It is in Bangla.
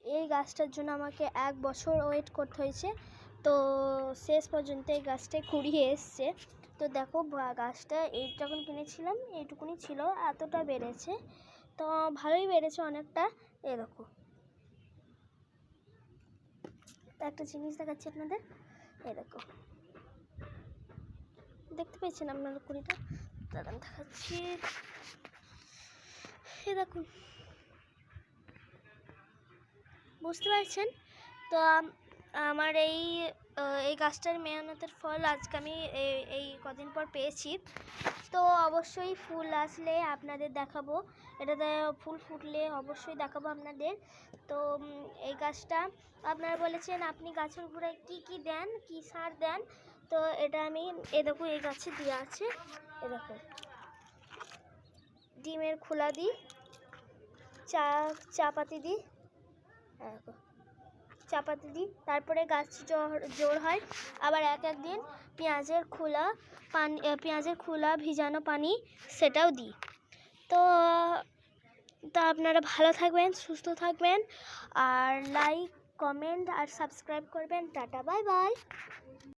এই গাছটার জন্য আমাকে 1 বছর ওয়েট করতে হয়েছে। তো শেষ পর্যন্ত এই গাছটায় কুড়িয়ে এসছে। তো দেখো গাছটা এই যখন কিনেছিলাম এইটুকুনি ছিল, এতটা বেড়েছে। তো ভালোই বেড়েছে অনেকটা। এই দেখো একটা জিনিস দেখাচ্ছি আপনাদের, এই দেখো দেখতে পেয়েছেন আপনারা কুড়িটা? দাঁড়ান দেখাচ্ছি, এই দেখুন, বুঝতে পারছেন? তো আমার এই গাছটার মেহনতের ফল আজকে আমি এই কদিন পর পেয়েছি। তো অবশ্যই ফুল আসলে আপনাদের দেখাবো, এটাতে ফুল ফুটলে অবশ্যই দেখাবো আপনাদের। তো এই গাছটা আপনারা বলেছেন আপনি গাছের গোড়ায় কী দেন, কী সার দেন। তো এটা আমি দেখো এই গাছে দেওয়া আছে, দেখো ডিমের খোলা দিই, চা পাতি দিই, দেখো চাপাতি দিই, তারপরে গাছ জোর হয়। আবার একদিন পেঁয়াজের খোলা ভিজানো পানি সেটাও দিই। তো আপনারা ভালো থাকবেন, সুস্থ থাকবেন, আর লাইক, কমেন্ট আর সাবস্ক্রাইব করবেন। Tata, bye bye.